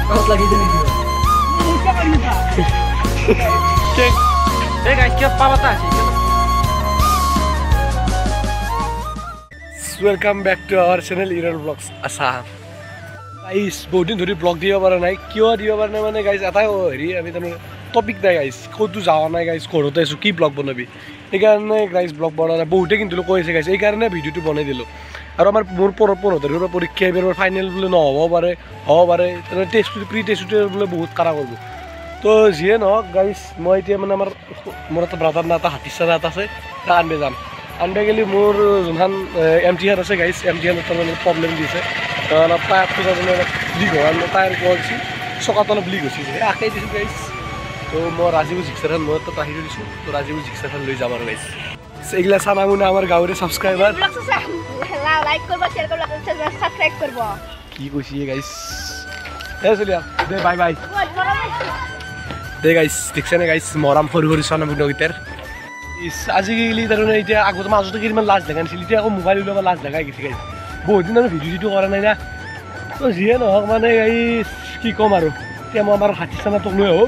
Out lagi dulu. Cek. Guys, kita pawata sih. Welcome back to our channel Iran Vlogs Assam. Guys, বহুত দিন ধৰি blog দিব পৰা নাই কিয় দিব পৰা নাই মানে গাইজ এটাই হেৰি আমি তাৰমানে টপিক নাই গাইজ ক'তো যোৱা নাই গাইজ ঘৰতে আছোঁ কি ব্লগ বনাবি সেইকাৰণে গাইজ ব্লগ বনোৱা নাই বহুতে কিন্তু কৈ আছে গাইজ এইকাৰণে ভিডিঅ'টো বনাই দিলোঁ আৰু আমাৰ মোৰ 15 তাৰিখৰ পৰীক্ষা এইবাৰ ফাইনেল বোলে নহ'ব পাৰে তাৰমানে টেষ্টটো প্ৰি টেষ্টটো বোলে বহুত কাৰা কৰিব তো যিয়ে নহওক গাইজ মই এতিয়া মানে মোৰ এটা ব্ৰাদাৰ না এটা হাতীচাৰা এটা আছে তাক আনবে যাম আনবে গেলি মোৰ যোনখন MT হান আছে গাইজ MT হানত তাৰমানে প্ৰব্লেম দিছে অলপ টায়াৰটো তাৰমানে অলপ লিক হোৱা টায়াৰ গৈছে চকাটো অলপ লিক হৈছে আঁকাই দিছোঁ গাইজ তো মই ৰাজীৱ জিক্সাৰখন মই তাত আহি দিছোঁ তো ৰাজীৱ জিক্সাৰখন লৈ যাম আৰু গাইজ এইগিলা চানা মুনা আমাৰ গাঁৱৰে ছাবস্ক্ৰাইবাৰ লাইক কৰিব শ্বেয়াৰ কৰিব সাবস্ক্ৰাইব কৰিব কি কৈছি গাইজ চলিয়া দে বাই বাই দে গাইজ দেখছেনে গাইজ মৰাম সৰু সৰু চানা মুনাকেইটাৰ আজিকালি তাৰমানে এতিয়া আগতে মাজতে কিমান লাজ দেখা নাছিল এতিয়া আকৌ মোবাইল ওলাব লাজ দেখাই গৈছে গাইজ বহুত দিন আমি ভিডিঅ'টো কৰা নাই না তো যিয়ে নহওক মানে গাইজ কি ক'ম আৰু এতিয়া মই আমাৰ হাতীচানাটোক লৈ আহোঁ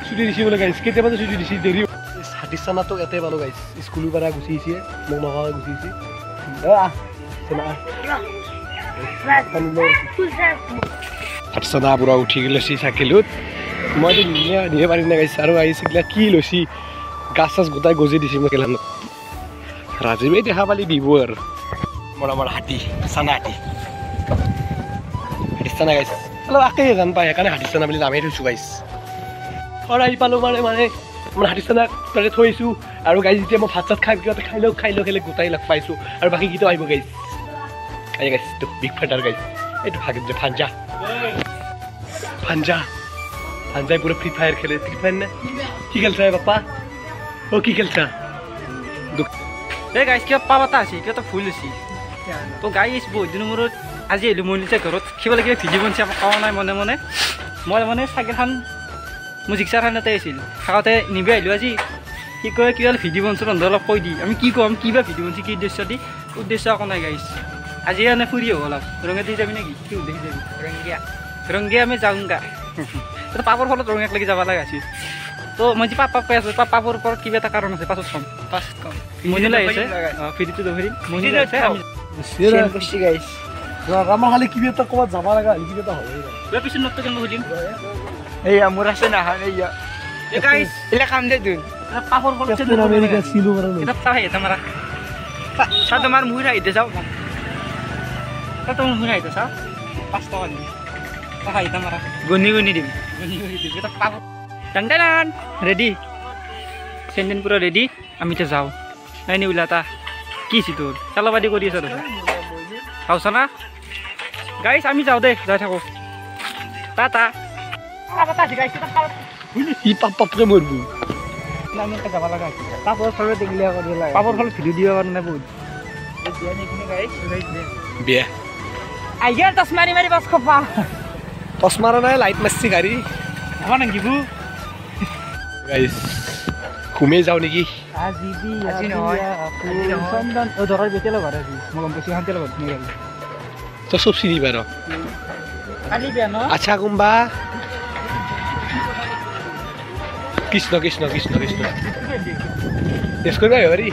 ছুটি দিছে বোলে গাইজ কেতিয়াবা ছুটি দিছে দেৰি হাতীচানাটোক এটাই পালোঁ গাইজ স্কুলৰ পৰা গুচি আহিছে মোক নকয় গুচি আহিছে হাতীচানা পুৰা উঠি লৈছি চাইকেলত মইতো নিব পাৰিম নাই গাইজ আৰু আহিছে কি লৈছি গাছ চাছ গোটাই গজি দিছে মই কেলানত ৰাজীৱে দেখা পালি দিব আৰু মোৰ হাতী চানা হাতীচানা গাইছ অলপ আকেই জান পায় সেইকাৰণে হাতীচানা বুলি নামেই থৈছোঁ গাইছ আৰু আহি পালোঁ মানে মই হাতীচানা তাতে থৈছোঁ আৰু গাইজ যেতিয়া মই ভাত চাত খাই লওঁ খেলে গোটাই লগ পাইছোঁ আৰু বাকী গীতো আহিব গাইজ গাইছটো বিগ ফাইটাৰ গাইজ এইটো ভাগিত যে ফাঞ্জাই পুরো ফ্রি ফায়ার খেলে ফ্রি ফায়ার না কি খেলছে বাপ্পা ও কি খেলছা গাইজ কিবা পাবাতা আছে কিবা তো ফুল আছে তো গাইজ বহুত দিনৰ মূৰত আজি আহিলোঁ মই নিজে ঘৰত কিবা কিবা ভিডিঅ' বনাইছে কোৱা নাই মনে মনে মই মানে চাইকেলখন মোৰ জিক্সাৰখন এটাই আছিল খাওঁতে নিবি আহিলোঁ আজি কি কয় কিবা ভিডিঅ' বনাইছোঁ ৰন্ধা অলপ কৈ দি আমি কি ক'ম কিবা ভিডিঅ' বনাইছোঁ কি উদ্দেশ্য দি উদ্দেশ্য একো নাই গাইজ আজি এনে ফুৰি আহোঁ অলপ ৰঙিয়া দি যাবি নেকি কি উদ্দেশ্য যাবি ৰঙিয়া আমি যাওঁগা পাপৰ ফলত ৰঙিয়াক লাগি যাব লগা আছিল তো মই যে পাপাক কৈ আছোঁ পাপৰ ওপৰত কিবা এটা কাৰণ আছে পাছত কম মনিলা আহিছে ফিৰিটো ধৰিম মনিলা আছে আমাৰ খালি কিবা এটা ক'ৰবাত যাব লগা হ'লে কিবা এটা হ'ব পিছত নতকৈ কেনেকৈ সুধিম এইয়া মোৰ আছে নাহা এইয়া এইলা কাম দে তোৰ পাপৰ ফলত আমেৰিকা চিলো মাৰা চা তোমাৰ মুহিৰ আহিতে যাওঁ তোমাৰ মুহিৰ আহিতে চাওঁ 5 টকা দিম গুনি দিম ডান ৰেডি চেণ্ডেন পুৰা ৰেডি আমি এতিয়া যাওঁ নাই নি ওলা তা কি চি তোৰ চালাবাদী কৰি আছ চাওছ না গাইছ আমি যাওঁ দে যাই থাকোঁ টা পাপকে মৰবো যাব লগা পাপৰ ফলত দেখিলে পাপৰ ফলত ভিডিঅ' দিব কাৰণে বহুত বিয়া আইয়া টচ মাৰি বাছ খপা টচ মাৰা নাই লাইট মাৰছি গাড়ী আমাৰ নাগিবো গাইছ ঘুমে যাওঁ নেকি আজি নহয় চন্দন ধৰাৰ বেটেল ঘৰ আজি মই গম পাইছোঁ শান্তি লগত তই চব চিনি পাৰ আচ্ছা কোনবা কৃষ্ণ টেষ্ট কৰিব আহিব পাৰি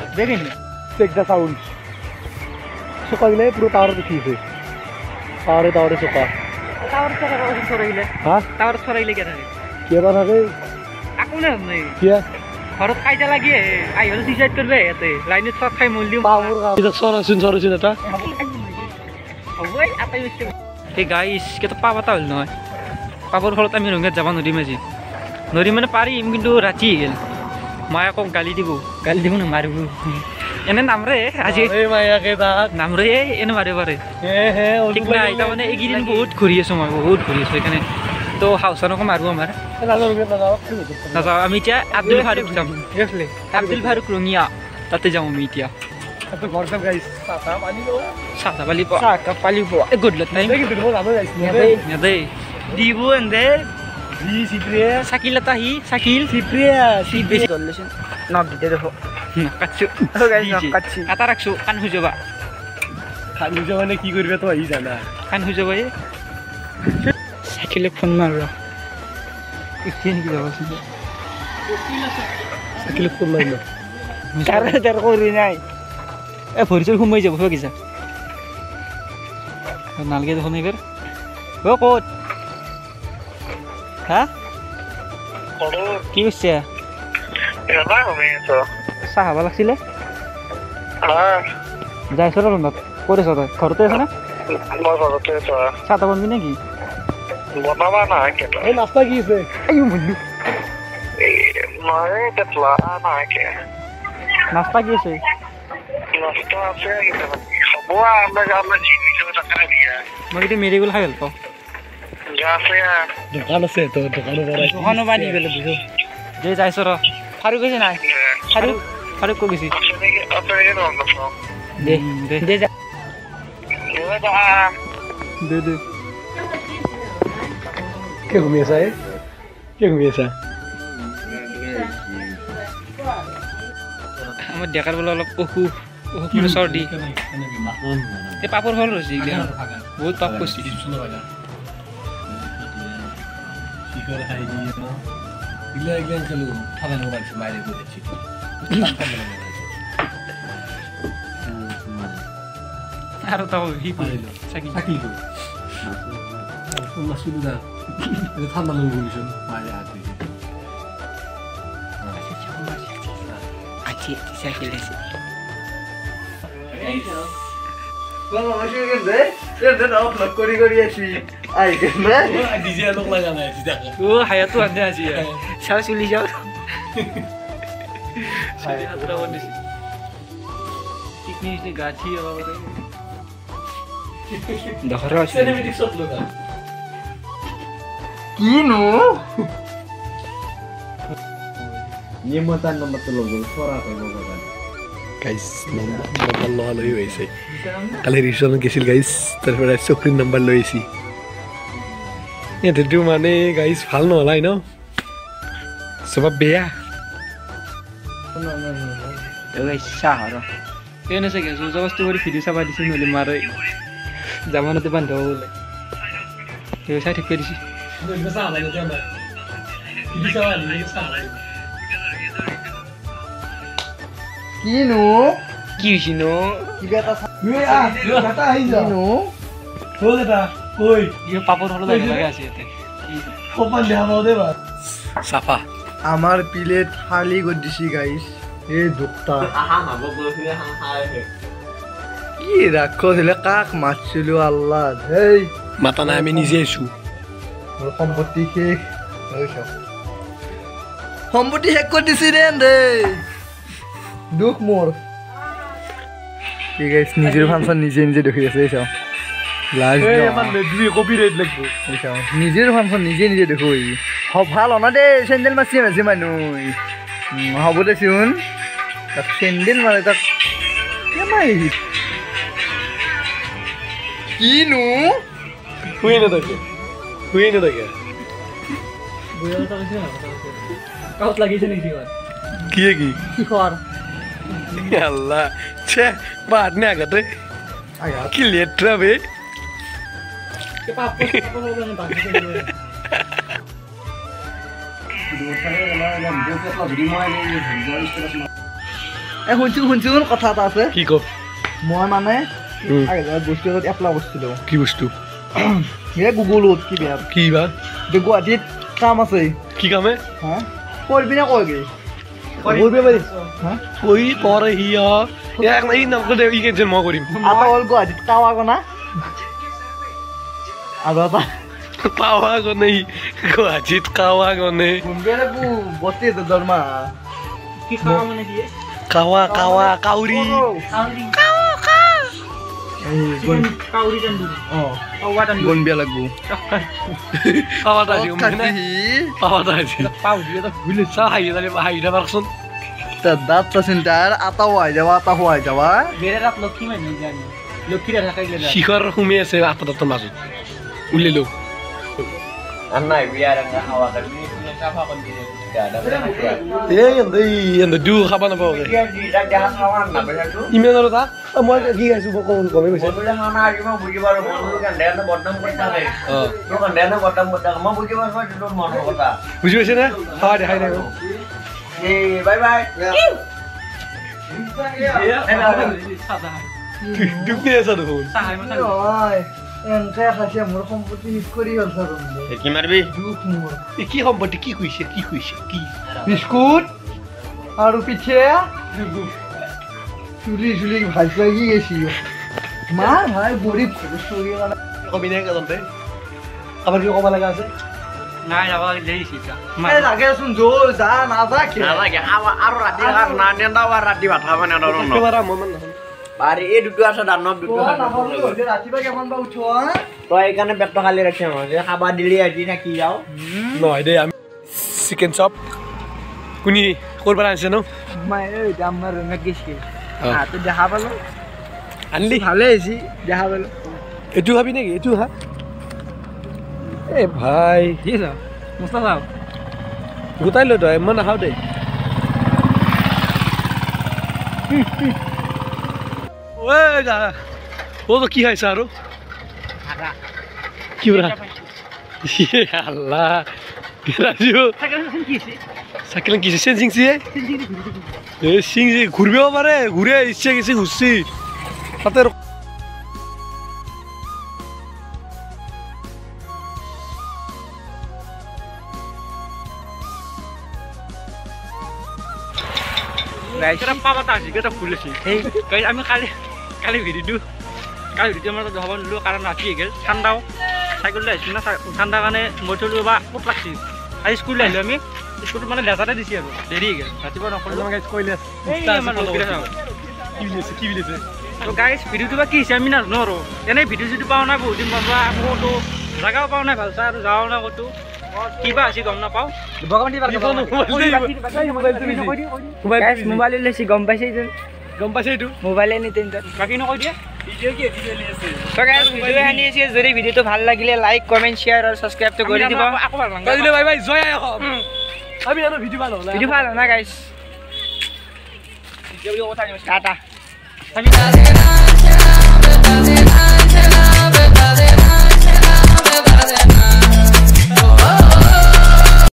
চেক দ্য চাউণ্ড চকাগিলে পুৰো টাওয়াৰে উঠিছে টাওয়াৰে চকা টাৱাৰ চৰাইলে কে থাকে কিবা থাকে একো নাই কিয়া ঘৰত কাইটা লাগি আহি হ'লে ডিচাইড কৰিলে ইয়াতে লাইনত চব খাই মূল দিওঁ চৰাচোন এটা হ'বই আটাই বস্তু এই গাইছ কেইটা পাবাতা হ'ল নহয় পাবৰ ফলত আমি ৰঙিয়াত যাব নোৱাৰিম আজি নোৱাৰিম মানে পাৰিম কিন্তু ৰাতি গ'ল মায়ে আকৌ গালি দিব নামাৰিব এনে নামৰে আজি নামৰে এনে মাৰিব পাৰে ঠিক নাই তাৰমানে এইকেইদিন বহুত ঘূৰি আছোঁ মই সেইকাৰণে তো হাউচানকো মাৰোঁ আমাৰ নাযাওঁ আমি এতিয়া আব্দুল ফাৰুক যাম আব্দুল ফাৰুক ৰঙিয়া তাতে যাওঁ আমি এতিয়া চাহ পালি গধূলত নাই নেদেই দিব এনে চাকিল এটা চাকিল নখ দিতে দেখো এটা ৰাখছোঁ কাণ হৈ যাবা মানে কি কৰিবা তো আহি জানা কাণ হৈ যাবা চাইকেলে ফোন মাৰ ৰ কি নেকি যাবচোন চাইকেলে ফোন মাৰিম তাৰ কৰি নাই এ ভৰি চৰি সোমাই যাব কিছা নালগে দেখোন এইবাৰ অ ক'ত হা কি কৈছে চাহ খাব লাগিছিলে যাইছ ৰুমত ক'ত আছ তই ঘৰতে আছ না চাহ তাহ বনবি নেকি এই নাস্তা কি আছে নাস্তা কি আছে মই কিন্তু মেৰিগোল খাই ভাল পাওঁ দোকান আছে তো দোকানৰ পৰা দি পেলাই বুজো যে যাইছ ৰ ফাৰুক গৈছে নাই ফাৰুক কৈ গৈছে দে যা দে কি ঘুমি আছা কি ঘুমি আছা আমাৰ ডেকাৰ বোলে অলপ অসুখ মানে চৰ্দি এই পাপৰ ফল হৈছে বহুত পাপ কৰিছে আৰু তাও সি কৰিলো চাকি ঠাণ্ডা লগিছোন মাৰে হাত আজি চাইকেল আছে ও হায়াতো আনে আজি চাও চুলি যাও গাছি কিনো নম্বৰ লোৱা লৈ আহিছে কালি ৰিচনত গৈছিল গাইজ তাৰপৰা চকৰীৰ নম্বৰ লৈ আহিছে ইয়াতেতো মানে গাইজ ভাল নহ'লাই ন চব বেয়া চাহ আৰু তেনে চাগে জবস্তি কৰি ভিডিঅ' চাবা দিছে নহ'লে মাৰে জামানতে বান্ধাব বোলে তেওঁ চাই থাকিব দিছে কিনো কি হৈছে নো কিবা এটা পাপৰ হলত লাগে আছে ইয়াতে চাফা আমাৰ প্লেট খালি কৰি দিছি গাইছ এই দুটা কি ৰাক্ষসিলে কাক মাতিছিলো আল্লাহ হেই মাতা নাই আমি নিজে আহিছো মোৰ সম্পত্তি শেষ সম্পত্তি শেষ কৰি দিছি দেই দুখ মোৰ কি গাইছ নিজৰ ফাংচন নিজে নিজে দেখি আছে চাওঁ নিজের ফাংশন নিজে নিজে দেখো ভাল অনা দে চেন্ডেল মাছি মাঝে মানুষ হব দে শুন তাক চেন্ডেল মারে তাক কিনো শুয়ে নাথাকে লাগিছে নেকি কি কি কিহৰ আল্লাহ ছে বাদ নে আগতে কি লেট্রা বে শুনছোন কথা এটা আছে কি কো মই মানে বস্তু এটাত এপ্লাই কৰিছিলো কি বস্তু গুগলত কি বেয়া কি বা গুৱাহাটীত কাম আছে কি কামে হা কৰিবি নে কয়গে ওই পৰে হিয়া এক নাই নাম কৰে ই কেন মই কৰিম এটা হ'ল গুৱাহাটীত কাৱা গনা আৰু এটা পাওয়া গনে গুৱাহাটীত কাওয়া গনে বত্ৰিছ দৰমহা কি খাওয়া মানে দিয়ে কাওয়া কাওয়া কাউরি কাউরি টান্দুরি কাওয়া টান্দুরি গুণ বিয়া লাগবো পাওয়া দাজি পাওয়া দাজি পাও দিয়ে তো বুঝলে চা হাইয়া দালি হাইয়া বারছন দাঁত চিন্তাৰ আটা হোৱাই যাবা বেৰে রাত লক্ষ্মী মানে জানি লক্ষ্মীরা থাকাইলে শিখর হুমে আছে আপাতত মাজত উলিলো Anai biar enggak awak kan ini punya siapa kan dia tidak ada yang du kapan apa oke dia tidak jalan lawan apa ya tuh email lo tak mau lagi guys buat komen bisa mau bilang anak cuma buji baru mau kan dia nak bodam kota deh lu kan dia nak bodam kota mau buji baru itu mau kota buji sih na hai deh bye bye dunia satu pun Oi, engke khasya mur সম্পত্তি hit কৰি হল সৰম দে কি মাৰবি দুখ মোৰ কি সম্পত্তি কি কইছে কি বিস্কুট আৰু পিঠে চুলি ভাজ লাগি গেছি মা ভাই গরিব স্টোরি মানে কবি নাই কাজতে আবার কি কবা লাগা আছে নাই যাবা দেইছি এই লাগে শুন জো যা না যা কি নালাগে আৰু ৰাতি আৰু না নেন্দা ৰাতি ভাত খাব না নৰম কেমেৰা মন না বাৰি এই দুটো আছে দানব দুটো ৰাতিপুৱা কেমন বা উঠো তই এইকাৰণে পেটটো খালি ৰাখি যে খাবা দিলি আজি থাকি যাও নহয় দেই আমি চিকেন চপ কোনি কৰবা আনিছে ন মাই এই আমাৰ ৰঙত গেছি তো দেখা পালো আনলি ভালে হৈছে দেখা পালো এইটো খাবি নেকি এইটো হা এ ভাই কি আছে মস্ত চাও গোটাই লৈ তই মই নাখাওঁ দেই ঐ গা ও তো কি খাইছা আৰু কি বৰা আল্লাহ ৰাজু চাইকেল কি চেঞ্জিং চি এ সিং জি ঘুরবেও পারে ঘুরে ইচ্ছে গেছে ঘুরছি তাতে গাইছরা পাবাটা আছে কেটা ফুলেছি এই গাই আমি কালি ভিডিও আমার হব নিলো কারণ রাতি গেল ঠান্ডাও সাইকেল আসছি না ঠান্ডা কারণে মই চলো বা ক'ত লাগছি আজি স্কুল আহিলো আমি স্কুল মানে লেজাতে দিছি আৰু দেৰি গেল ৰাতিপুৱা নকৰিলো গাইছ কইলে কি বিলেছে তো গাইছ ভিডিওটো বা কি হৈছে আমি নাজানো আৰু এনে ভিডিও যদি পাওঁ নাই বহুত দিন পাবা আকৌতো জাগাও পাওঁ নাই ভাল চাই আৰু যাওঁ না ক'তো কিবা আছে গম নাপাওঁ মোবাইল লৈছি গম পাইছে গম পাইছে এইটো মোবাইলে নিতে বাকী নকৈ দিয়ে যদি ভিডিওটো ভাল লাগিলে লাইক কমেন্ট শেয়ার আর সাবস্ক্রাইব তো করে দিব বাই বাই জয় আই আমি জানো ভিডিও ভালো না গাইস ভিডিও কথা টাটা আমি